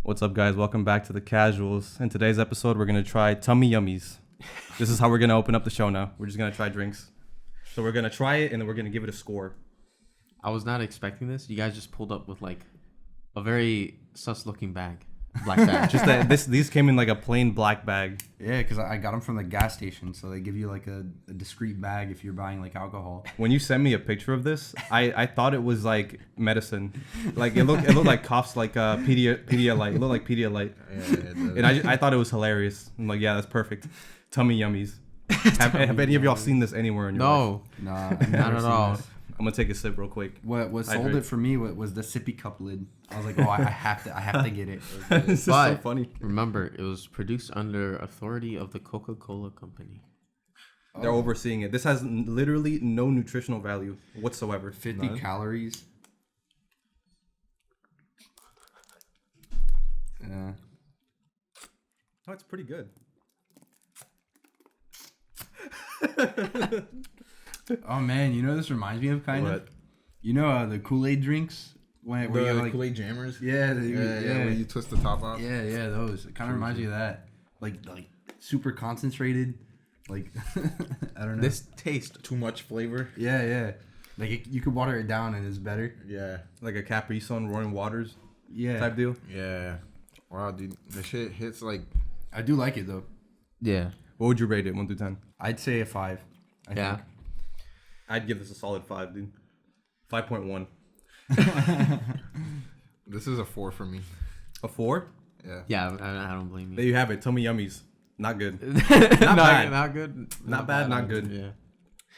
What's up, guys? Welcome back to the Casuals. In today's episode, we're going to try Tummy Yummies. This is how we're going to open up the show now. We're just going to try drinks. So we're going to try it, and then we're going to give it a score. I was not expecting this. You guys just pulled up with, like, a very sus-looking bag. Black bag. Just that these came in like a plain black bag. Yeah, because I got them from the gas station, so they give you like a discreet bag if you're buying like alcohol. When you sent me a picture of this, I thought it was like medicine. Like it looked like coughs like Pedialyte. It looked like Pedialyte. Yeah, and I thought it was hilarious. I'm like, yeah, that's perfect. Tummy Yummies. Have any of y'all seen this anywhere in your life? No, not at all. I'm gonna take a sip real quick. What sold it for me was the sippy cup lid. I was like, oh, I have to get it. This is so funny. Remember, it was produced under authority of the Coca-Cola Company. They're overseeing it. This has literally no nutritional value whatsoever. 50 calories. Yeah. Oh, it's pretty good. Oh man, you know what this reminds me of kind What? of? You know the Kool-Aid drinks? Where The you like, Kool-Aid jammers? yeah, Where you twist the top off? Yeah, those. It kind of reminds me of that. Like super concentrated. Like, I don't know. This tastes too much flavor. Yeah. Like you could water it down and it's better. Yeah. Like a Capri Sun, Roaring Waters Yeah. type deal. Yeah. Wow, dude. The shit hits like... I do like it though. Yeah. What would you rate it, 1 through 10? I'd say a 5. I think. I'd give this a solid 5, dude. 5.1. This is a 4 for me. A 4? Yeah. Yeah, I don't blame you. There you have it. Tummy Yummies. Not good. not bad. Not good. Not bad, not good. Yeah.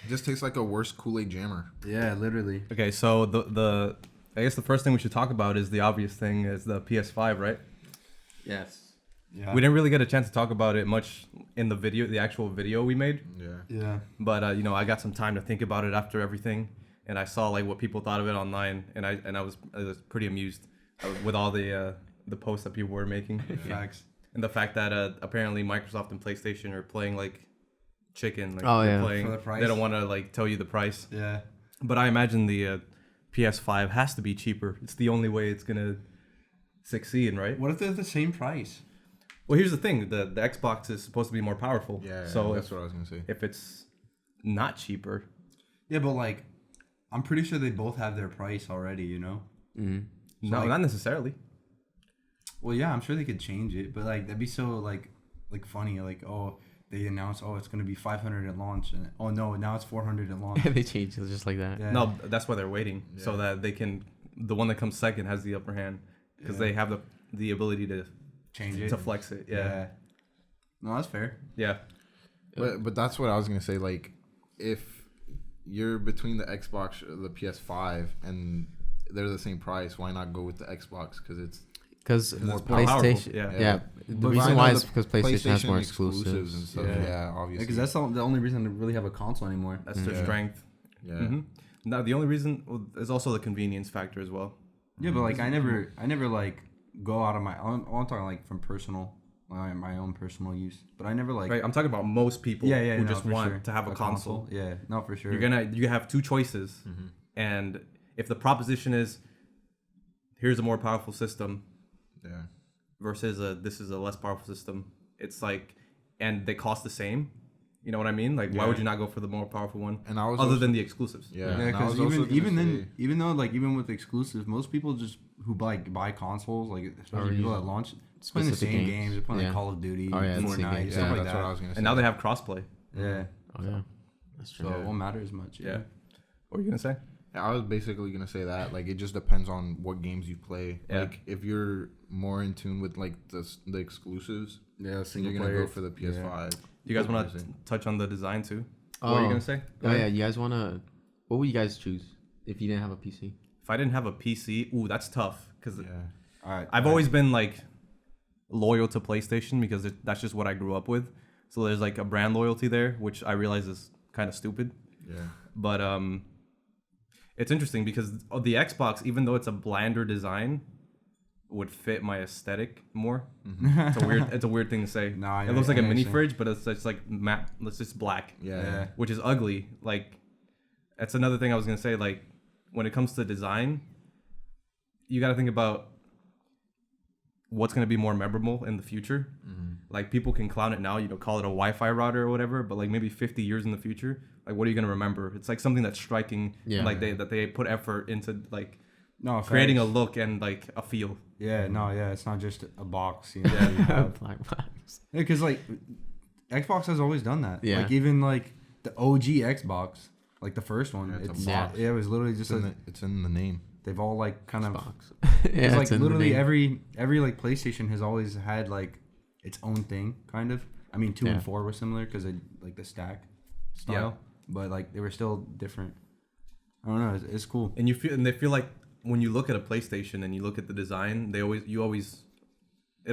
It just tastes like a worse Kool-Aid jammer. Yeah, literally. Okay, so the I guess the first thing we should talk about is the obvious thing is the PS5, right? Yes. Yeah. We didn't really get a chance to talk about it much in the actual video we made. Yeah. Yeah. But I got some time to think about it after everything, and I saw like what people thought of it online, and I was pretty amused with all the posts that people were making. Facts. And the fact that apparently Microsoft and PlayStation are playing like chicken. Like, Oh, they're yeah. playing, For the price? they don't want to like tell you the price. Yeah. But I imagine the PS5 has to be cheaper. It's the only way it's gonna succeed, right? What if they're the same price? Well, here's the thing: the Xbox is supposed to be more powerful. Yeah. So that's what I was going to say. if it's not cheaper, Yeah, but like, I'm pretty sure they both have their price already. You know. Mm-hmm. no, like- not necessarily. Well, yeah, I'm sure they could change it, but like that'd be so like funny. Like, oh, they announced, oh, it's gonna be 500 at launch, and oh no, now it's 400 at launch. They changed it just like that. Yeah. No, that's why they're waiting so that they can. The one that comes second has the upper hand because they have the ability to Change it to flex it. Yeah. No, that's fair. Yeah. But that's what I was going to say. Like, if you're between the Xbox or the PS5 and they're the same price, why not go with the Xbox? Because it's... Because more powerful. PlayStation, Yeah. The But reason I why know is the because PlayStation has more exclusives and stuff. Yeah. Yeah, obviously. Because that's the only reason to really have a console anymore. That's their Yeah. strength. Yeah. Mm-hmm. Now the only reason is also the convenience factor as well. Yeah, but like I never like go out of my. I'm talking like from personal, my own personal use. But I never like. Right. I'm talking about most people Yeah, who no, just for want sure. to have a console. Yeah, no, for sure. You have two choices, and if the proposition is here's a more powerful system Yeah. versus this is a less powerful system, it's like, and they cost the same. You know what I mean? Like, why would you not go for the more powerful one? And I was other also- than the exclusives. Yeah. Yeah, and I because was also even gonna then, say- even though like even with exclusives, most people just who buy consoles, like especially people that launch, it's playing the specific same games. games. They're playing Yeah. like Call of Duty, Oh, yeah, the same Fortnite, games. stuff Yeah, like that's what I that. was going to say. And now they have crossplay. Yeah, Oh, yeah. That's true. so it won't matter as much. Yeah. What were you gonna say? I was basically gonna say that like it just depends on what games you play. Yeah. Like if you're more in tune with like the exclusives, Yeah, then single you're gonna player. go for the PS5. You guys want to Obviously. touch on the design too? What were you gonna say? Go Oh, ahead. yeah. You guys want to... What would you guys choose if you didn't have a PC? If I didn't have a PC, that's tough because Yeah. All right, I've always been like loyal to PlayStation because that's just what I grew up with. So there's like a brand loyalty there, which I realize is kind of stupid. Yeah. But it's interesting because the Xbox, even though it's a blander design, would fit my aesthetic more. It's a weird thing to say. No, I it looks like a mini understand. fridge, but it's like matte. It's just black. Yeah. Which is ugly. Like, that's another thing I was gonna say. Like, when it comes to design, you got to think about what's going to be more memorable in the future. Like people can clown it now, call it a Wi-Fi router or whatever, but like maybe 50 years in the future, like what are you going to remember? It's like something that's striking, and like they put effort into like creating a look and like a feel. It's not just a box. Black box. Because like Xbox has always done that. Yeah. Like even like the OG Xbox, like the first one, it's a box. it was literally just it's in the name. they've all like kind of Box. it's like literally every like PlayStation has always had like its own thing, kind of. I mean, 2 and 4 were similar because they like the stack style, but like they were still different. I don't know. It's cool. And they feel like when you look at a PlayStation and you look at the design, it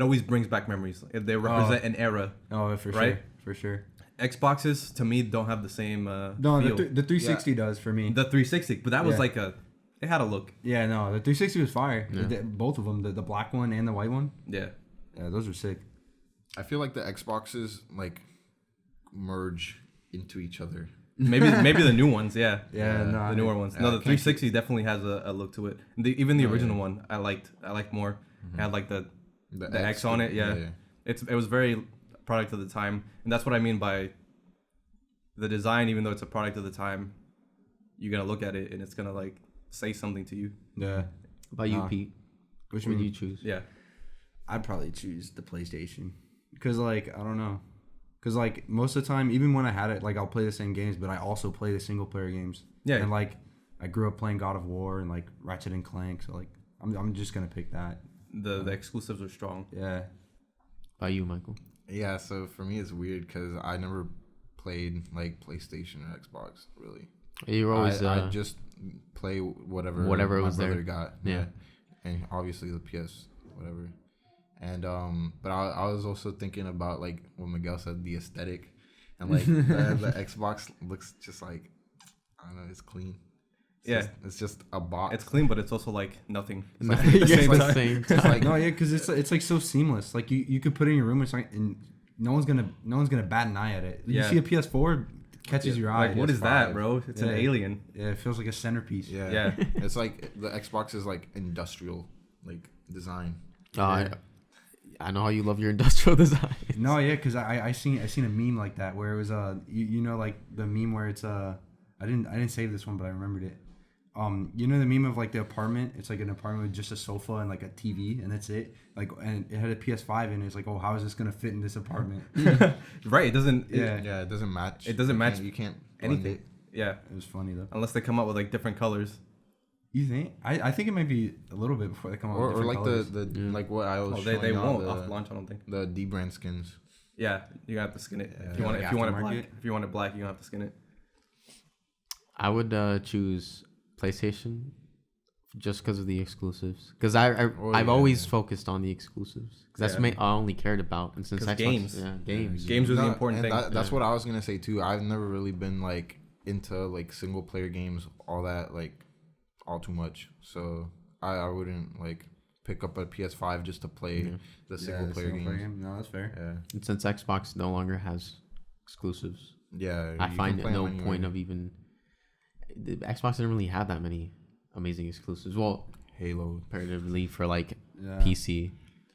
always brings back memories. If they represent an era. Oh, for sure. Xboxes to me don't have the same no, feel. the 360 does for me. The 360, but that was like it had a look. Yeah, no, the 360 was fire. Both of them, the black one and the white one. Yeah, those were sick. I feel like the Xboxes like merge into each other. Maybe the new ones, the newer ones. No, the 360 definitely has a look to it. Even the original one, I liked more. It had like the X on it. Yeah. It was very product of the time, and that's what I mean by the design. Even though it's a product of the time, you're gonna look at it and it's gonna like say something to you. Yeah. About you, Pete? Which one do you choose? Yeah, I'd probably choose the PlayStation because like I don't know. Because, like, most of the time, even when I had it, like, I'll play the same games, but I also play the single-player games. Yeah. And, like, I grew up playing God of War and, like, Ratchet and Clank, so, like, I'm just going to pick that. The exclusives are strong. Yeah. By you, Michael? Yeah, so for me, it's weird because I never played, like, PlayStation or Xbox, really. You were always... I just play whatever it my was brother there. got. Yeah. And obviously the PS, whatever. And but I was also thinking about like what Miguel said, the aesthetic, and like the Xbox looks just like I don't know, it's clean. It's just a box. It's clean, but it's also like nothing. It's Like, like at the same time. Like, no, yeah, because it's like so seamless. Like you could put it in your room and no one's gonna bat an eye at it. You see a PS4, catches your eye. Like, what is that, bro? It's an alien. Yeah, it feels like a centerpiece. Yeah. It's like the Xbox is like industrial, like design. I know how you love your industrial design. No, yeah, because I seen a meme like that where it was you know like the meme where it's I didn't save this one but I remembered it. You know the meme of like the apartment? It's like an apartment with just a sofa and like a TV and that's it. Like and it had a PS5 and it's like, oh, how is this gonna fit in this apartment? Right. It doesn't. It doesn't match. It doesn't match. You can't anything. It. Yeah. It was funny though. Unless they come up with like different colors. You think? I think it might be a little bit before they come out with different colors. the like what I was. They won't off launch. I don't think. The D brand skins. Yeah, you have to skin it if you Yeah, want. like If you want it aftermarket? black, if you want it black, you gonna have to skin it. I would choose PlayStation just because of the exclusives. Because I've always focused on the exclusives. Because that's what I only cared about. And since Xbox, games. Games are the important thing. That's what I was gonna say too. I've never really been like into like single player games, all that like all too much. So I wouldn't like pick up a PS5 just to play the single player games. No, that's fair. Yeah. And since Xbox no longer has exclusives, Yeah. I find no point of even. Xbox didn't really have that many amazing exclusives. Well, Halo comparatively for like PC.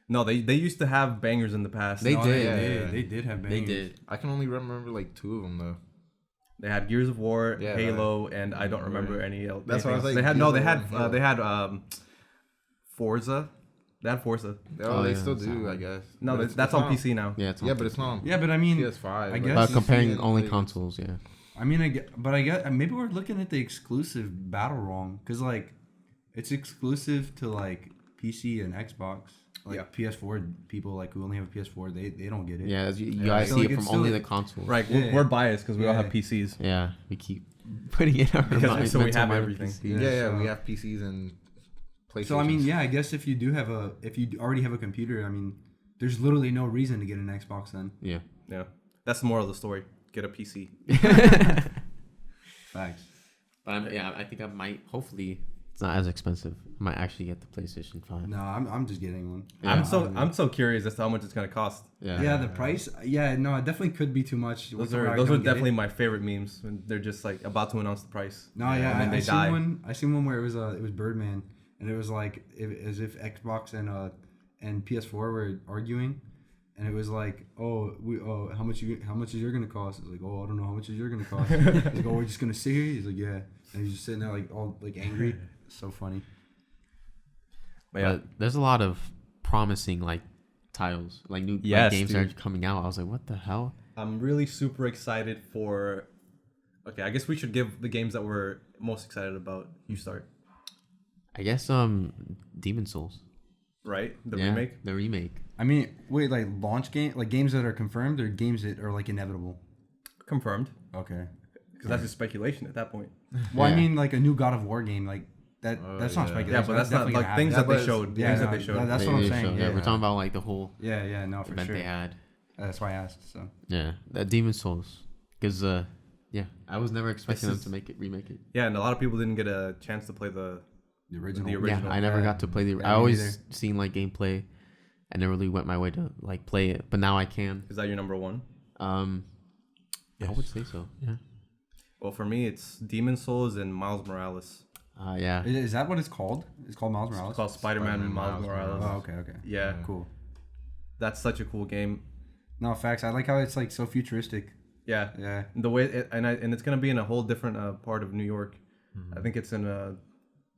No, they used to have bangers in the past. They did. They did have bangers. They did. I can only remember like 2 of them though. They had Gears of War, Yeah, Halo, and I don't remember any else. That's what I was like. They had Gears they had Forza. They had Forza. They still do, I guess. No, that's on PC now. Yeah, it's on but it's not on Yeah, but I mean, PS5. I like, guess- comparing PC only like, consoles. Yeah. I mean, I guess maybe we're looking at the exclusive battle wrong because like it's exclusive to like PC and Xbox. Like PS4 people like who only have a PS4, they don't get it. Yeah, you guys see it from only the consoles. Right, Yeah. we're biased because we all have PCs. Yeah, we keep putting it in our minds. so we have mental everything. PCs. Yeah. we have PCs and PlayStation. So I mean, yeah, I guess if you already have a computer, I mean, there's literally no reason to get an Xbox then. Yeah. Yeah, that's the moral of the story. Get a PC. Facts. But I think I might. Hopefully, it's not as expensive. I might actually get the PlayStation 5. No, I'm just getting one. Yeah. I'm so curious as to how much it's gonna cost. Yeah, the price. Yeah, no, it definitely could be too much. Those are definitely my favorite memes when they're just like about to announce the price. No, and then I they die. seen one where it was Birdman, and it was like as if Xbox and PS4 were arguing, and it was like, how much is your gonna cost? It's like, I don't know how much is your gonna cost. He's like, we're just gonna sit here. He's like, yeah, and he's just sitting there like all like angry. So funny. But there's a lot of promising like titles, like new like, games that are coming out. I was like, what the hell? I'm really super excited for. Okay, I guess we should give the games that we're most excited about. You start. I guess Demon Souls. Right, the remake. The remake. I mean, wait, like launch game, like games that are confirmed, or games that are like inevitable. Confirmed. Okay. Because that's just speculation at that point. Well, I mean, like a new God of War game, like that. That's not speculation. Yeah, but that's not like things that they showed. Yeah, things that they showed. That's what I'm saying. Yeah, we're talking about like the whole. Yeah, no, for event sure. they had. That's why I asked. So. Yeah, that Demon Souls, because yeah, I was never expecting them to remake it. Yeah, and a lot of people didn't get a chance to play the original. Yeah, I never got to play the. I always seen like gameplay. I never really went my way to like play it, but now I can. Is that your number one? Yes. I would say so. Yeah. Well, for me, it's Demon Souls and Miles Morales. Yeah. Is that what it's called? It's called Miles Morales. It's called Spider-Man Miles Morales. Oh, okay. Yeah, cool. That's such a cool game. No, facts. I like how it's like so futuristic. Yeah. The way and it's gonna be in a whole different part of New York. Mm-hmm. I think it's in a.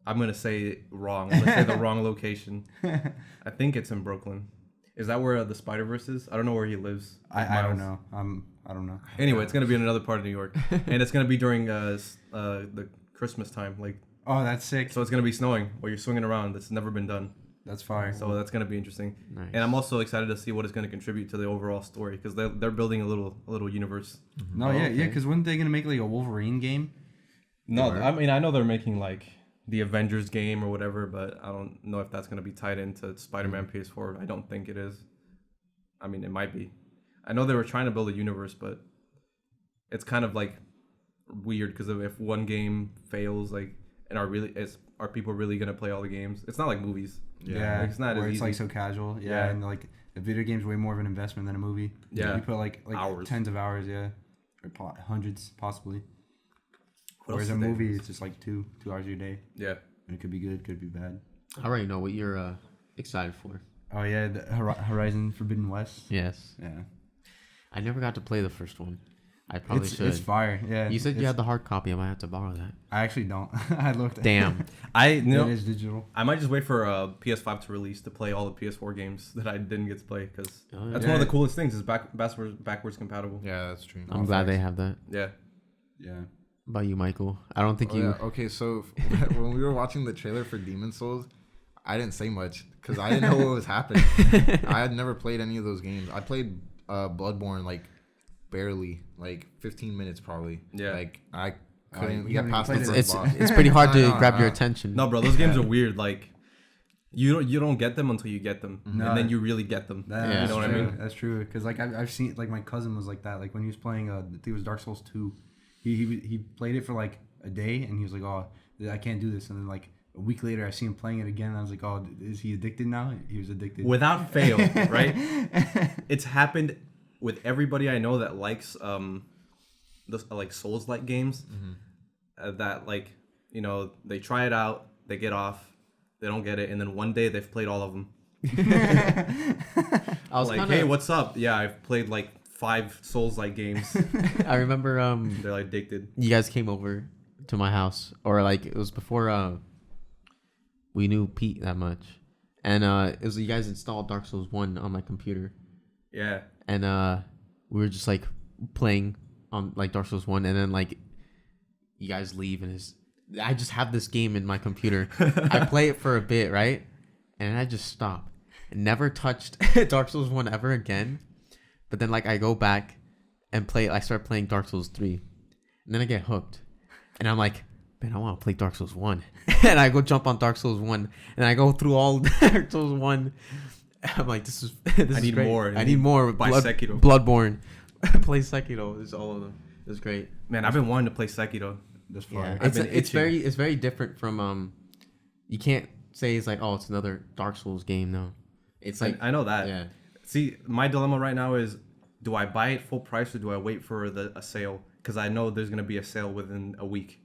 I'm gonna say it wrong. I'm gonna say the wrong location. I think it's in Brooklyn. Is that where the Spider-Verse is? I don't know where he lives. I don't know. I don't know. Anyway, it's gonna be in another part of New York, and it's gonna be during the Christmas time. Like, oh, that's sick. So it's gonna be snowing while you're swinging around. That's never been done. That's fire. So that's gonna be interesting. Nice. And I'm also excited to see what it's gonna contribute to the overall story because they're building a little universe. Mm-hmm. No, yeah. Because weren't they gonna make like a Wolverine game? No, I mean I know they're making like the Avengers game or whatever, but I don't know if that's gonna be tied into Spider-Man PS4. I don't think it is. I mean, it might be. I know they were trying to build a universe, but it's kind of like weird because if one game fails, like, and are people really gonna play all the games? It's not like movies. Yeah, like, it's not where as it's easy. like so casual. Yeah, and like a video game's way more of an investment than a movie. Yeah, you put like hours. Tens of hours. Yeah, or hundreds possibly. What Whereas a movie is just like 2 hours a your day. Yeah, and it could be good, could be bad. I already know what you're excited for. Oh yeah, the Horizon Forbidden West. Yes. Yeah. I never got to play the first one. I probably should. It's fire. Yeah. You said you had the hard copy. I might have to borrow that. I actually don't. I looked. Damn. It is digital. I might just wait for PS5 to release to play all the PS4 games that I didn't get to play because that's one of the coolest things is backwards compatible. Yeah, that's true. I'm glad they have that. Yeah. Yeah. What about you, Michael? I don't think you. Yeah. Okay, so when we were watching the trailer for Demon Souls, I didn't say much because I didn't know what was happening. I had never played any of those games. I played Bloodborne like barely, like 15 minutes probably. Yeah. Like I couldn't get past the first it's boss. it's pretty hard to grab your attention. No, bro, those games are weird. Like you don't get them until you get them, and then you really get them. You know what I mean? That's true. Because like I've seen like my cousin was like that. Like when he was playing, I think it was Dark Souls 2. He played it for like a day, and he was like, "Oh, I can't do this." And then like a week later, I see him playing it again, and I was like, "Oh, is he addicted now?" He was addicted. Without fail, right? It's happened with everybody I know that likes like Souls-like games. That like they try it out, they get off, they don't get it, and then one day they've played all of them. I was like, "Hey, what's up?" Yeah, I've played like 5 Souls-like games. I remember they're like addicted. You guys came over to my house, or like it was before we knew Pete that much, and it was you guys installed Dark Souls 1 on my computer. Yeah. And we were just like playing on like Dark Souls 1, and then like you guys leave, and I just have this game in my computer. I play it for a bit, right, and I just stop. Never touched Dark Souls 1 ever again. But then like I go back and play. I start playing Dark Souls 3, and then I get hooked, and I'm like, man, I want to play Dark Souls 1. And I go jump on Dark Souls 1, and I go through all Dark Souls 1. I'm like, this is I need great. more. I need more. Buy Sekiro. Bloodborne. Play Sekiro. Is all of them. It's great. Man, I've been wanting to play Sekiro. This far. Yeah. It's very different from You can't say it's like, oh, it's another Dark Souls game. No, it's like I know that. Yeah. See, my dilemma right now is, do I buy it full price or do I wait for a sale? Because I know there's gonna be a sale within a week.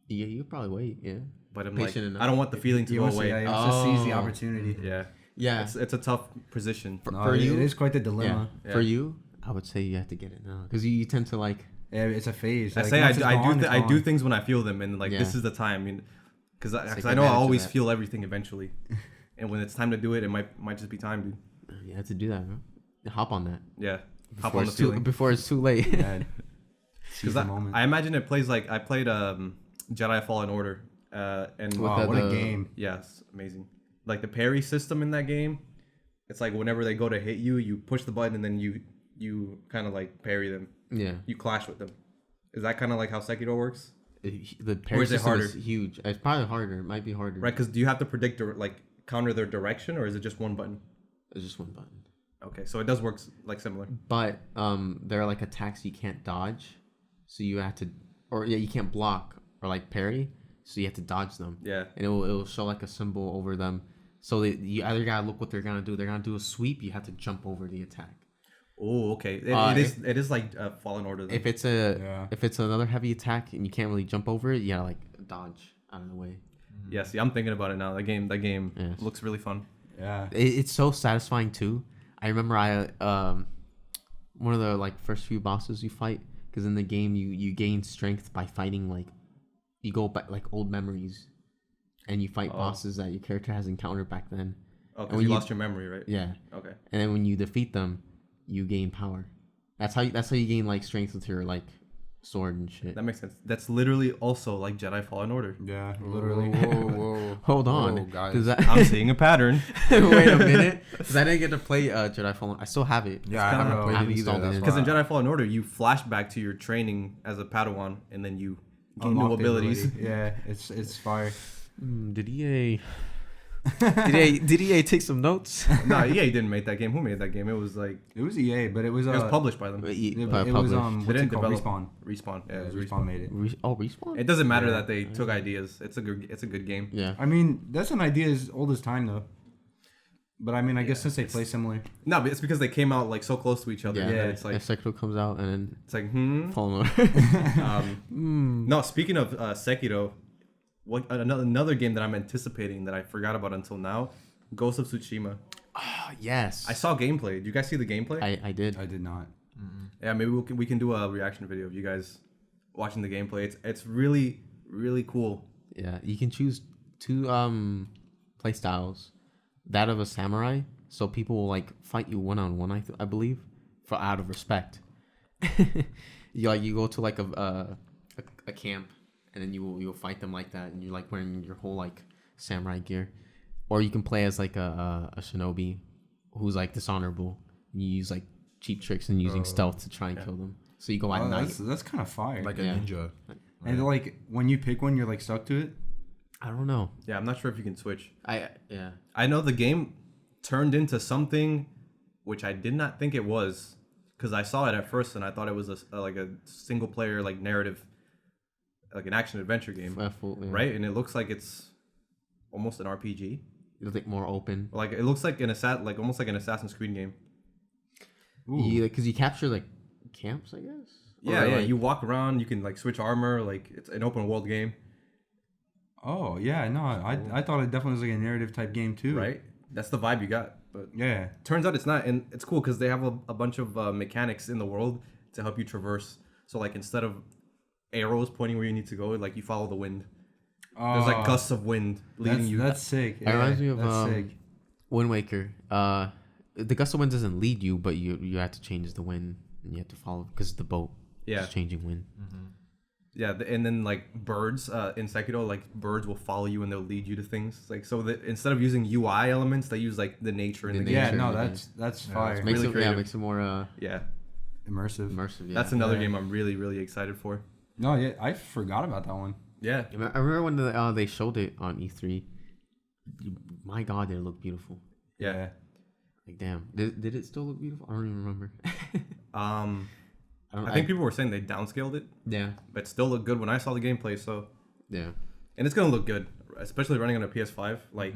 Yeah, you could probably wait. Yeah. But I'm Patient like, enough. I don't want the feeling to go away. He wants to seize the opportunity. Yeah. Yeah. It's a tough position. For you, it is quite the dilemma. Yeah. For you, I would say you have to get it now because you tend to like. Yeah, it's a phase. I Like, say once it's gone, it's I do gone. things when I feel them, and like Yeah. this is the time. I mean, because Take I know I advantage of always that. feel everything eventually, and when it's time to do it, it might just be time, dude. You have to do that, bro. Hop on that Yeah, hop before on the it's too feeling. before it's too late. Yeah. Seize Because the moment. I imagine it plays like I played Jedi Fallen Order, and With Wow, the- what a the- game. yes, amazing. Like the parry system in that game, it's like whenever they go to hit you, you push the button and then you kind of like parry them. Yeah. You clash with them. Is that kind of like how Sekiro works? The parry is it system is harder? huge. It's probably harder. It might be harder. Right? Because do you have to predict or like counter their direction, or is it just one button? It's just one button. Okay, so it does work like similar. But there are like attacks you can't dodge, so you have to, or yeah, you can't block or like parry, so you have to dodge them. Yeah. And it'll show like a symbol over them. So you either gotta look what they're gonna do. They're gonna do a sweep. You have to jump over the attack. Oh, okay. It is like Fallen Order. Then. If it's another heavy attack and you can't really jump over it, you gotta like dodge out of the way. Yeah, see, I'm thinking about it now. That game Yes. looks really fun. Yeah. It's so satisfying too. I remember one of the like first few bosses you fight, because in the game you gain strength by fighting, like you go back like old memories, and you fight bosses that your character has encountered back then. Oh, And because when you lost your memory, right? Yeah, Okay. and then when you defeat them, you gain power. That's how you gain like strength with your like sword and shit. That makes sense. That's literally also like Jedi Fallen Order. Yeah, literally. Whoa. Hold on, Whoa, guys. does that I'm seeing a pattern. wait a minute? Because I didn't get to play Jedi Fallen. I still have it. Yeah, I kinda- haven't I played haven't it installed either. it That's in. Because in why. Jedi Fallen Order, you flash back to your training as a Padawan, and then you gain new Unlock the abilities. ability. Yeah, it's fire. Did EA take some notes? No, EA didn't make that game. Who made that game? It was like It was EA, but it was it was published by them. it was They what's didn't it called? develop- Respawn. Respawn. Yeah, Yeah, it was Respawn made it. Respawn? It doesn't matter Yeah. that they took ideas. It's a good game. Yeah. I mean, that's an idea as old as time though. But I mean, I guess since they play similar. No, but it's because they came out like so close to each other. Yeah. That Yeah. it's like If Sekiro comes out and then it's like Fallen Order. No, speaking of Sekiro, what another game that I'm anticipating that I forgot about until now, Ghost of Tsushima. Yes. I saw gameplay. Did you guys see the gameplay? I did. I did not. Yeah, maybe we can do a reaction video of you guys watching the gameplay. It's really cool. Yeah. You can choose two play styles. That of a samurai, so people will like fight you one on one. I believe, for out of respect. You go to like a camp, and then you'll fight them like that, and you're like wearing your whole like samurai gear, or you can play as like a shinobi, who's like dishonorable. And you use like cheap tricks and using stealth to try and kill them. So you go at night. That's kind of fire. Like a Yeah. ninja. and like when you pick one, you're like stuck to it. I don't know. Yeah, I'm not sure if you can switch. Yeah. I know the game turned into something which I did not think it was, because I saw it at first and I thought it was like a single player like narrative, like an action adventure game, Yeah. right? And it looks like it's almost an RPG. It'll like more open. Like it looks like almost like an Assassin's Creed game. Because you capture like camps, I guess. Yeah, Or, yeah. like- You walk around. You can like switch armor. Like it's an open world game, Oh yeah, no, I thought it definitely was like a narrative type game too. right? That's the vibe you got. But Yeah. turns out it's not, and it's cool because they have a bunch of mechanics in the world to help you traverse. So like instead of arrows pointing where you need to go, like you follow the wind. There's like gusts of wind leading you. That's sick. It reminds me of that's sick. Wind Waker. The gust of wind doesn't lead you, but you have to change the wind and you have to follow because the boat Yeah. is changing wind. Yeah, and then like birds in Sekiro, like birds will follow you and they'll lead you to things. Like so that instead of using UI elements, they use like the nature in the game. Yeah, nature no, of the that's fire. Makes really it creative. makes it more Yeah, Immersive. immersive. Yeah. that's another Yeah. game I'm really excited for. No, yeah, I forgot about that one. Yeah, I remember when they showed it on E3. My God, did it look beautiful? yeah. Like damn, did it still look beautiful? I don't even remember. I think people were saying they downscaled it, Yeah, but it still looked good when I saw the gameplay. So, yeah. and it's gonna look good, especially running on a PS5. Like,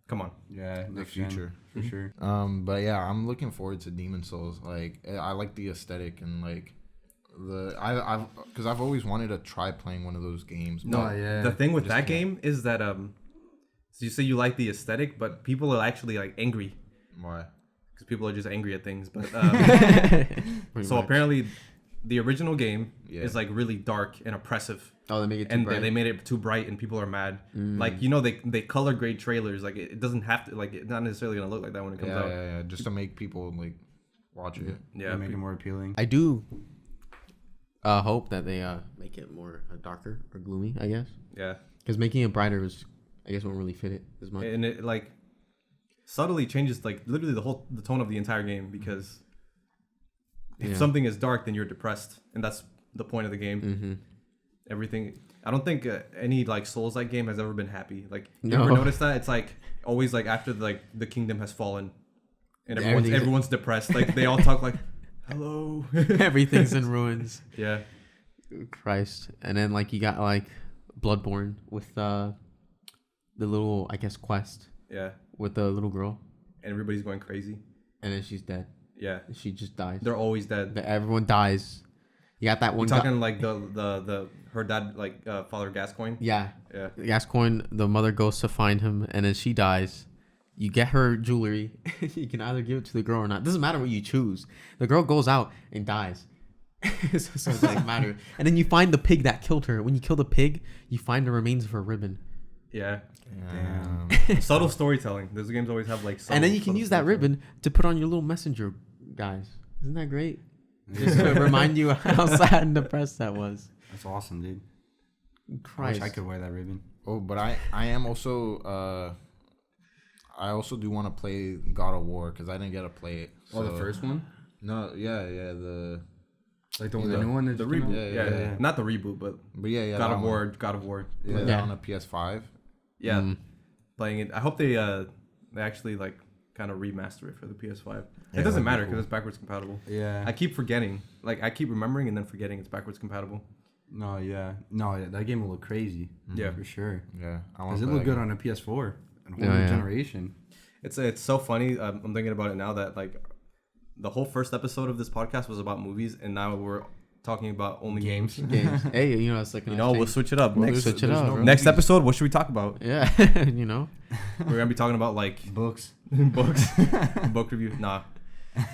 come on. Yeah, The next gen, future. for sure. But yeah, I'm looking forward to Demon Souls. Like, I like the aesthetic and like because I've always wanted to try playing one of those games. No, Oh, yeah. the thing with Just that can't. game is that So you say you like the aesthetic, but people are actually like angry Why? because people are just angry at things. But Pretty so much. apparently, the original game Yeah. is like really dark and oppressive. Oh, they make it too And bright. they made it too bright, and people are mad. Like they color grade trailers. Like it doesn't have to. Like it's not necessarily gonna look like that when it comes out. Yeah, just to make people like watch it. Yeah, make it more appealing. I do hope that they make it more darker or gloomy, I guess. yeah. Because making it brighter was, I guess, won't really fit it as much. And it like subtly changes like literally the tone of the entire game because if Yeah. something is dark, then you're depressed, and that's the point of the game. Mm-hmm. Everything. I don't think any like Souls-like game has ever been happy. Like you No. ever notice that it's like always like after the kingdom has fallen, and Everything's- everyone's depressed. Like they all talk like, "Hello." Everything's in ruins. Yeah. Christ. And then like you got like Bloodborne with the little, I guess, quest Yeah. with the little girl, And everybody's going crazy. and then she's dead. Yeah. She just dies. They're always dead. Everyone dies. You got that We're one guy. talking like the her dad like Father Gascoigne. Yeah. Yeah. Gascoigne, the mother goes to find him, and then she dies. You get her jewelry. You can either give it to the girl or not. Doesn't matter what you choose. The girl goes out and dies. So it doesn't matter. And then you find the pig that killed her. When you kill the pig, you find the remains of her ribbon. Yeah. Damn. Subtle storytelling. Those games always have like. And then you can use that ribbon to put on your little messenger guys. Isn't that great? Just to remind you how sad and depressed that was. That's awesome, dude. I Christ. wish I could wear that ribbon. Oh, but I am also I also do want to play God of War because I didn't get to play it. Oh, the so- first one? No, yeah, the Like the Yeah. new one that The just came reboot. out? Yeah. Not the reboot, but yeah, God that of one. War. God of War. Play Yeah. that on a PS5. Yeah. Mm. Playing it. I hope they actually like kind of remaster it for the PS5. Yeah, It that'd doesn't be matter cool. because it's backwards compatible. Yeah. I keep forgetting. Like I keep remembering and then forgetting it's backwards compatible. No, yeah. No, that game will look crazy. Yeah. For sure. Yeah, I want Does to it look good on a PS4? A whole Yeah, new yeah. generation. It's so funny. I'm thinking about it now that like the whole first episode of this podcast was about movies, and now we're talking about only games. Games. Hey, you know, it's like You know, we'll switch it up. We'll Next, switch it up, bro. next episode, what should we talk about? Yeah, you know. We're gonna be talking about like Books. books, book review. Nah.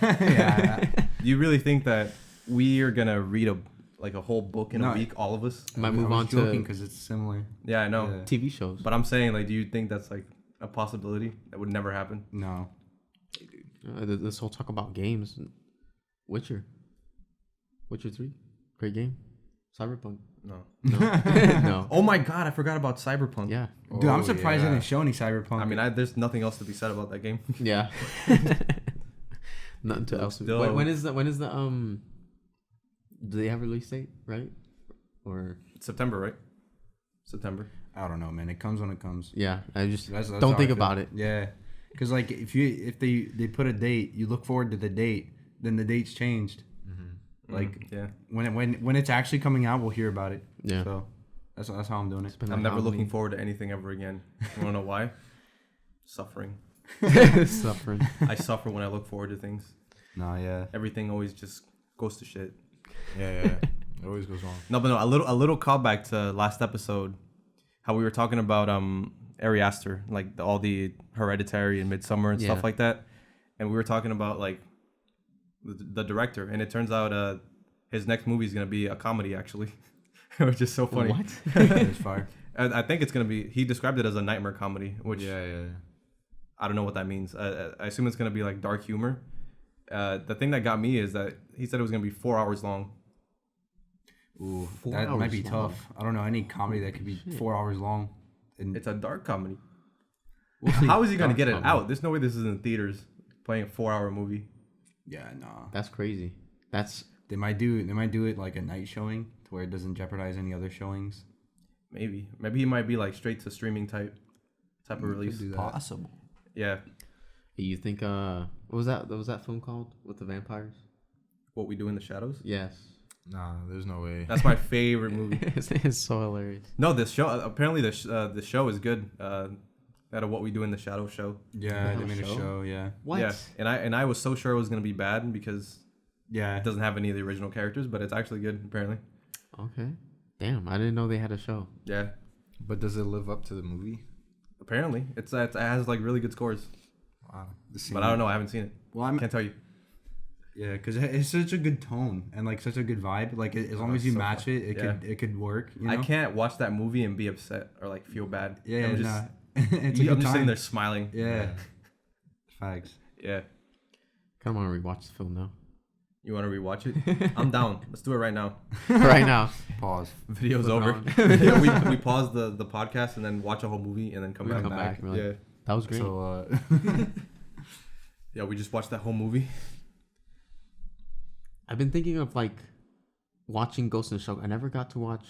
Yeah. Do you really think that we are gonna read a whole book in No. a week, all of us? Might move on to because it's similar. Yeah, I know. Yeah. TV shows. But I'm saying, like, do you think that's like a possibility that would never happen? No. This whole talk about games. Witcher 3, great game. Cyberpunk. No. No. Oh my God, I forgot about Cyberpunk. Yeah. Dude, I'm Oh, surprised they yeah. didn't show any Cyberpunk. I mean, there's nothing else to be said about that game. Yeah. Nothing to else. Still- When is the do they have a release date, right? Or September, right? September. I don't know, man. It comes when it comes. yeah, I just That's don't how think I feel. about it. Yeah. Because, like, if they put a date, you look forward to the date, then the date's changed. Like, yeah, when it's actually coming out, we'll hear about it. Yeah. So that's how I'm doing it. Been I'm like never how looking many- forward to anything ever again. You wanna know why? Suffering. Suffering. I suffer when I look forward to things. No, yeah. Everything always just goes to shit. Yeah. It always goes wrong. No, but no, a little callback to last episode, how we were talking about Ari Aster, like all the Hereditary and Midsummer and Yeah. stuff like that, and we were talking about like the director, and it turns out his next movie is gonna be a comedy actually, which is so funny. What? It's fire. I think it's gonna be. He described it as a nightmare comedy, which Yeah. I don't know what that means. I assume it's gonna be like dark humor. The thing that got me is that he said it was gonna be 4 hours long. Ooh, 4 that might be hours long. tough. I don't know any comedy that could be 4 hours long. And It's a dark comedy. we'll see. How is he gonna Dark get it comedy. out? There's no way this is in theaters playing a 4-hour movie. Yeah, no. That's crazy. That's They might do it like a night showing to where it doesn't jeopardize any other showings. Maybe he might be like straight to streaming type of release. do that. Possible. Yeah, you think what was that film called with the vampires? What We Do in the Shadows. Yes. Nah, there's no way. That's my favorite movie. It's so hilarious. No, this show apparently the show is good. That What We Do in the Shadow show. Yeah, The they made a show? show. Yeah. What? Yeah, and I was so sure it was gonna be bad because Yeah. it doesn't have any of the original characters, but it's actually good apparently. Okay. Damn, I didn't know they had a show. Yeah, But does it live up to the movie? Apparently, it has like really good scores. Wow. But I don't know. I haven't seen it. Well, I Can't tell you. Yeah, because it's such a good tone and like such a good vibe. Like as long as you so match fun. it could work. You know? I can't watch that movie and be upset or like feel bad. Yeah, I'm just, nah. It's a good I'm just sitting time. there smiling. Yeah. Facts. Yeah. Kind of want to rewatch the film now. You want to rewatch it? I'm down. Let's do it right now. Right now. Pause. Video's Flip it over. on. Yeah, we pause the podcast and then watch a whole movie and then come back. Come back. We're like, Yeah. that was great. So Yeah, we just watched that whole movie. I've been thinking of like watching Ghost in the Shell. I never got to watch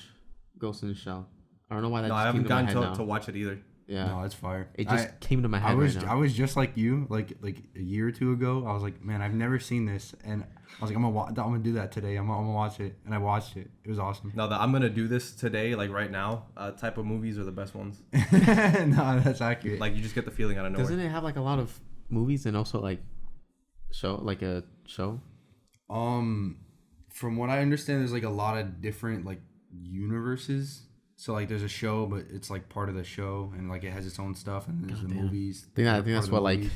Ghost in the Shell. I don't know why that No, just I haven't came to my gotten head now. to watch it either. Yeah. no, it's fire. It just came to my head right now. I was just like you, like a year or two ago. I was like, man, I've never seen this, and I was like, I'm gonna do that today. I'm gonna watch it, and I watched it. It was awesome. No, I'm gonna do this today, like right now. Type of movies are the best ones. No, that's accurate. Like you just get the feeling out of nowhere. Doesn't it have like a lot of movies and also like a show? From what I understand, there's like a lot of different like universes. So like there's a show, but it's like part of the show, and like it has its own stuff, and there's the Goddamn. movies. I think that are part that's of the what like movies.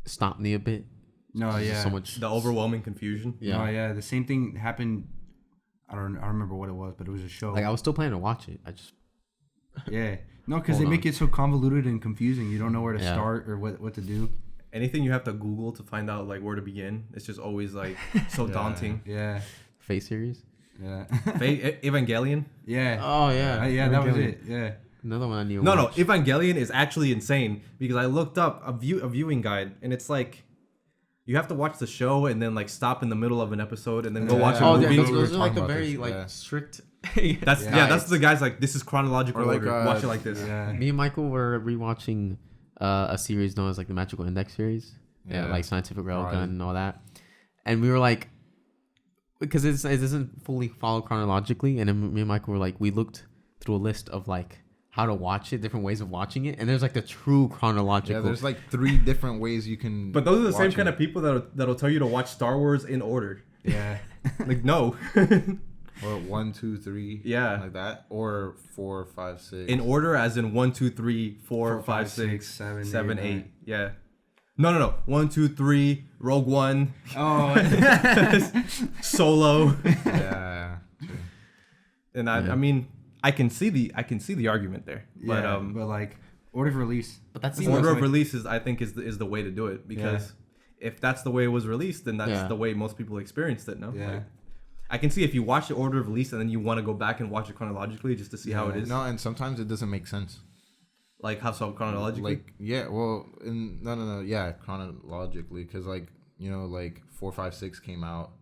stopped me a bit. No, There's just yeah. so much. The overwhelming confusion. Yeah. No, yeah. The same thing happened. I don't remember what it was, but it was a show. Like I was still planning to watch it. I just Yeah. No, because Hold they make on. it so convoluted and confusing. You don't know where to Yeah. start or what to do. Anything you have to Google to find out like where to begin, it's just always like so Yeah. daunting. Yeah. Face series. Yeah. Evangelion? Yeah. Oh yeah. Yeah, that was Evangelion. it. Yeah. Another one I need to No, watch. Evangelion is actually insane because I looked up a viewing guide and it's like you have to watch the show and then like stop in the middle of an episode and then go Yeah. watch a Oh, movie. yeah, We were those are like talking a about very this, like yeah. strict. That's Yeah. that's the guys like this is chronological Or like, order. Watch it like this. Yeah. Me and Michael were rewatching a series known as like the Magical Index series. Yeah, Yeah. like Scientific Railgun Right. and all that. And we were like, because it doesn't fully follow chronologically. And then me and Michael were like, we looked through a list of like how to watch it, different ways of watching it. And there's like the true chronological. Yeah, there's like 3 different ways you can. But those are the same watch kind it. of people that'll tell you to watch Star Wars in order. Yeah. Like no, Or 1, 2, 3. Yeah. Like that. Or 4, 5, 6. in order as in 1, 2, 3, 4, 5, 6, 7, 8. Yeah. No. 1, 2, 3. Rogue One. Oh. Solo. Yeah. True. And I mean, I can see the argument there. But Yeah, but like order of release. but that's That's even, order of like- release is I think is the way to do it because if that's the way it was released, then that's Yeah. the way most people experienced it. No. Yeah. Like, I can see if you watch the order of release and then you want to go back and watch it chronologically just to see how it is. No, and sometimes it doesn't make sense. Like how so chronologically? Like, yeah, well, no, yeah, chronologically, because like, you know, like 4, 5, 6 came out,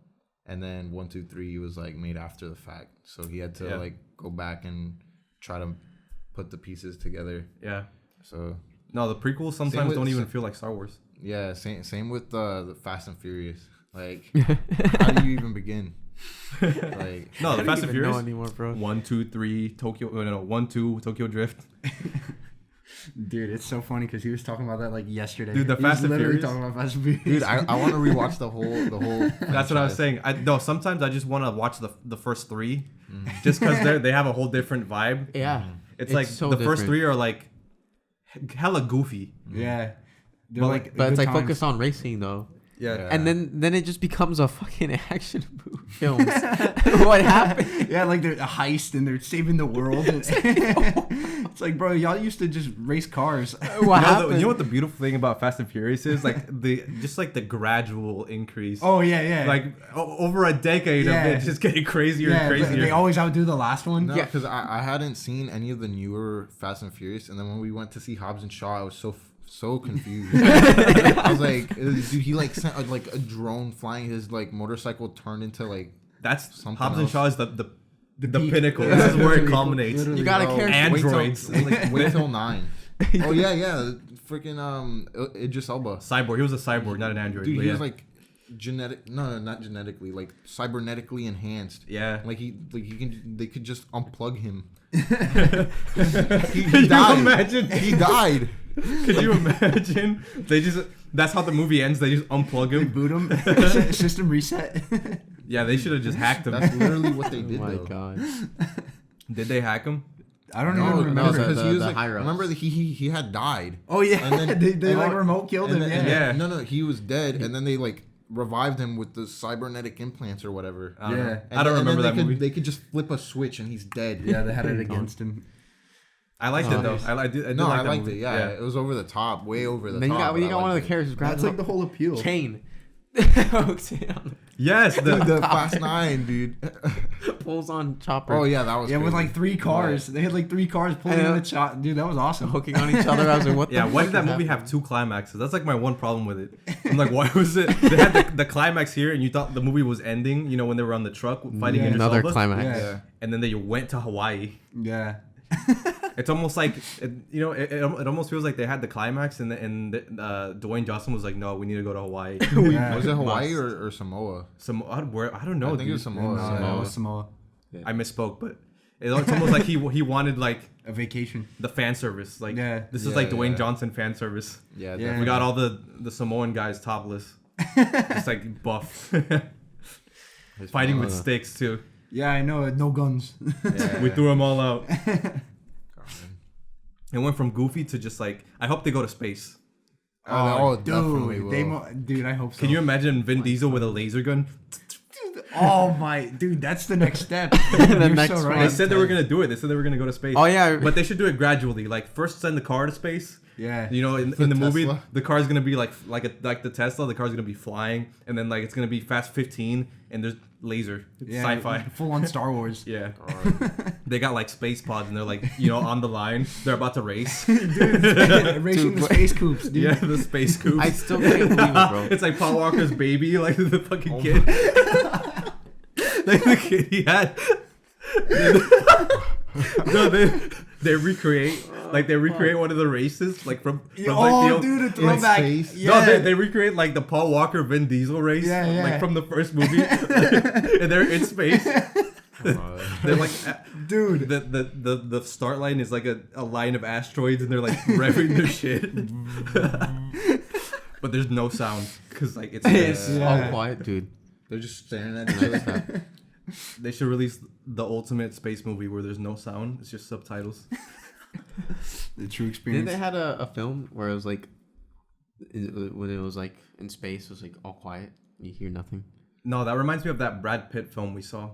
and then 1, 2, 3 was like made after the fact, so he had to like go back and try to put the pieces together. Yeah. So No, the prequels sometimes with- don't even feel like Star Wars. yeah, same with the Fast and Furious. Like, how do you even begin? Like, No, the I Fast don't and even know Furious. anymore, bro. 1, 2, 3 Tokyo. No, 1, 2 Tokyo Drift. Dude, it's so funny because he was talking about that like yesterday. Dude, the He was Fast and literally Furious? talking about Fast and Furious. dude, I want to rewatch the whole. That's what I was saying. Sometimes I just want to watch the first 3, just because they have a whole different vibe. Yeah. It's like so the first different. 3 are like hella goofy. Yeah. They're But, like, But it's good like times. focused on racing though. Yeah. And then it just becomes a fucking action film. What happened? Yeah, like they're a heist and they're saving the world. It's like, bro, y'all used to just race cars. What happened? You know what the beautiful thing about Fast and Furious is? Like the gradual increase. Oh yeah, yeah. Like over a decade Yeah. of it just getting crazier yeah, and but crazier. they always outdo the last one. No, Yeah. because I hadn't seen any of the newer Fast and Furious, and then when we went to see Hobbs and Shaw, I was so confused. I was like, dude, he like sent a drone flying. His like motorcycle turned into like That's something Hobbs and else. Shaw is the peak. pinnacle. Yeah, This is where it literally, culminates. literally. You gotta bro, care. Androids. Wait till 9. Oh yeah, freaking Idris Elba. Cyborg. He was a cyborg, not an android. Dude, but he yeah. was like not genetically, like cybernetically enhanced. Yeah. Like they could just unplug him. Could He you died. imagine? He died. Could you imagine? That's how the movie ends. They just unplug They him. boot him. System reset. Yeah, they should have just hacked him. That's literally what they Oh did my though. god. Did they hack him? I don't No, even no, remember. the- because he was the like, high-ups. remember that he had died. Oh yeah, And then- they and like then- remote killed him. And then- Yeah. Yeah. No, he was dead, and then they like revived him with the cybernetic implants or whatever. I don't know. Yeah. And I don't then- and remember then that movie. They could just flip a switch and he's dead. Yeah, they had it against him. I liked it though. I did No, like I that liked movie. it. Yeah, it was over the top, way over the Then you top. got but I one of the liked it. characters grab That's like the whole appeal. chain. Yes, Dude, the Fast 9, dude. Pulls on Chopper. Oh yeah, that was Yeah, with crazy. like 3 cars. They had like 3 cars pulling in the shot. Dude, that was awesome. hooking on each other. I was like, what the yeah. Why did fuck that is movie happening? have 2 climaxes? That's like my one problem with it. I'm like, why was it? They had the climax here, and you thought the movie was ending. You know, when they were on the truck fighting Idris Another Elba? climax. Yeah. and then they went to Hawaii. Yeah. It's almost like it almost feels like they had the climax, and Dwayne Johnson was like, no, we need to go to Hawaii. Yeah. Was it Hawaii or Samoa? I don't know. I think it was dude. Samoa. No, Samoa. it was Samoa. I misspoke, but it's almost like he wanted like A vacation. the fan service. Like Yeah. this is Yeah, like Dwayne yeah. Johnson fan service. Yeah, Yeah. definitely. We got all the Samoan guys topless, just like buff, fighting with sticks too. Yeah, I know. No guns. Yeah, We yeah. threw them all out. God. It went from goofy to just like, I hope they go to space. Oh, definitely will. Dude, I hope so. Can you imagine Vin Diesel with a laser gun? Oh my, dude, that's the next step. The You're next so one. They right. said they were gonna do it. They said they were gonna go to space. Oh yeah, But they should do it gradually. Like first send the car to space. Yeah. You know, in The the movie, Tesla? the car's gonna be like the Tesla. The car's gonna be flying, and then like it's gonna be Fast 15, and there's laser. It's Yeah, sci-fi. Full on Star Wars. Yeah. They got like space pods, and they're like, on the line. They're about to race. Racing the space coops, dude. Yeah, the space coupe. I still can't believe it, bro. It's like Paul Walker's baby, like the fucking kid. Like the kid he had. No, they recreate one of the races like from like the old, dude, a in throwback. space? Yeah. No, they recreate like the Paul Walker Vin Diesel race, Yeah. like from the first movie, and they're in space. They're like, Dude. the start line is like a line of asteroids, and they're like revving their shit, but there's no sound because like it's It's Yeah. all quiet, dude. They're just staring at each other. They should release the ultimate space movie where there's no sound; it's just subtitles. The true Didn't experience. they had a film where it was like when it was like in space, it was like all quiet. You hear nothing. No, that reminds me of that Brad Pitt film we saw.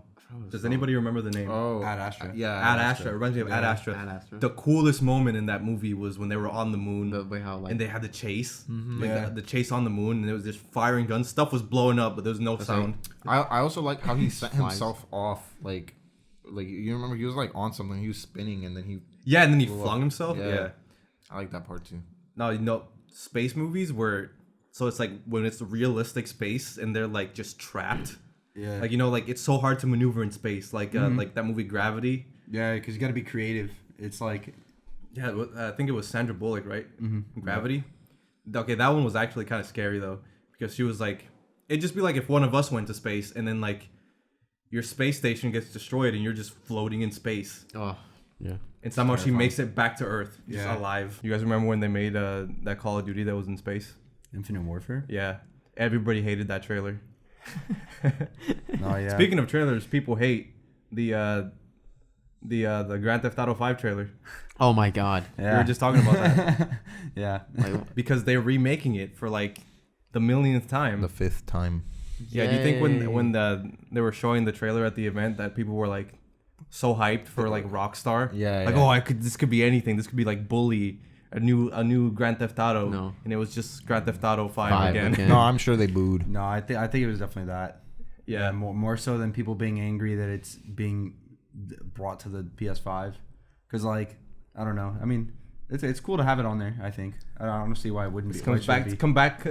Does anybody remember the name? Oh, Ad Astra. Yeah, Ad Astra. It reminds me of Ad Astra. Ad Astra. The coolest moment in that movie was when they were on the moon The way how like and they had the chase, like Yeah. the chase on the moon, and it was just firing guns. Stuff was blowing up, but there was no sound. I also like how he sent Flies. himself off. Like you remember he was like on something. He was spinning and then he. Yeah, and then he Blew flung up. himself. Yeah. Yeah. I like that part too. No, space movies where, so it's like when it's realistic space and they're like just trapped. Yeah. Like like it's so hard to maneuver in space. Like like that movie Gravity. Yeah, because you got to be creative. It's like. Yeah, I think it was Sandra Bullock, right? Gravity. Okay, that one was actually kind of scary though, because she was like, it'd just be like if one of us went to space and then like your space station gets destroyed and you're just floating in space, oh yeah. and somehow she terrifying. makes it back to Earth, just Yeah. alive. You guys remember when they made that Call of Duty that was in space? Infinite Warfare? Yeah, everybody hated that trailer. Oh, yeah. Speaking of trailers, people hate the Grand Theft Auto 5 trailer. Oh my god. We were just talking about that Yeah. Like, because they're remaking it for like the millionth time. The 5th time. Yeah, do you think Yay. when they were showing the trailer at the event that people were like so hyped for like Rockstar? Yeah, Like, yeah. oh, this could be anything. This could be like Bully, a new Grand Theft Auto. No. And it was just Grand Theft Auto 5 Five again. again. No, I'm sure they booed. No, I think it was definitely that. Yeah. More so than people being angry that it's being brought to the PS5. Because, like, I don't know. I mean, it's cool to have it on there, I think. I don't see why it wouldn't be. It why comes it back. shouldn't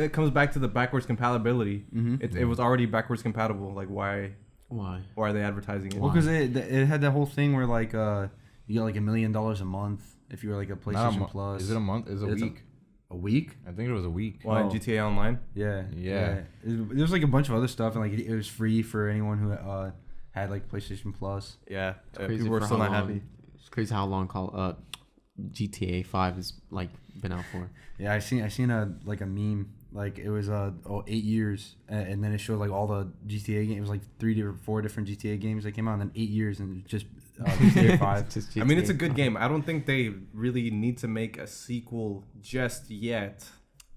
It comes back to the backwards compatibility. It was already backwards compatible. Like, why why? are they advertising it? Well, because it had that whole thing where, like, you get, like, $1 million a month if you were, like, a Not a PlayStation month. Plus. Is it a month? Is it a It's week? A week? I think it was a week. Why Oh. GTA Online? Yeah. Yeah. There's, like, a bunch of other stuff, and, like, it was free for anyone who had, like, PlayStation Plus. Yeah, Crazy people were for still how not long- happy. It's crazy how long GTA 5 has like been out for. Yeah, I seen a meme, like it was 8 years, and then it showed like all the GTA games. It was like 4 different GTA games that came out, and then 8 years, and just GTA 5. Just I mean, it's a GTA. good game. I don't think they really need to make a sequel just yet.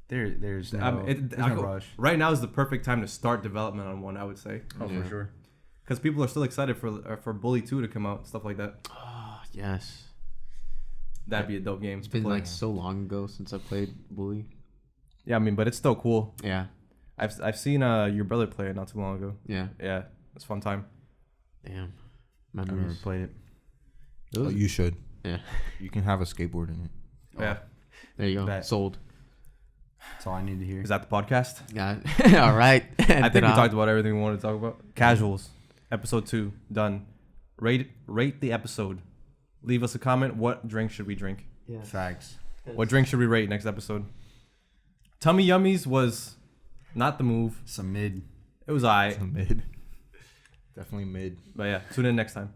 There's no, There's no rush. Right now is the perfect time to start development on one, I would say. Oh, Yeah. for sure. Because people are still excited for Bully 2 to come out, stuff like that. Oh, yes. That'd be a dope game. It's been like so long ago since I played Bully. Yeah, I mean, but it's still cool. Yeah. I've seen your brother play it not too long ago. Yeah. Yeah, it's a fun time. Damn. I've never Memories. played it. It was- You should. yeah. You can have a skateboard in it. Yeah. There you go. Bet. Sold. That's all I need to hear. Is that the podcast? Yeah. All right. I think we talked about everything we wanted to talk about. Casuals, episode 2, done. Rate the episode. Leave us a comment. What drink should we drink? Yeah. Facts. What drink should we rate next episode? Tummy Yummies was not the move. Some mid. It was alright. Mid. Definitely mid. But yeah, tune in next time.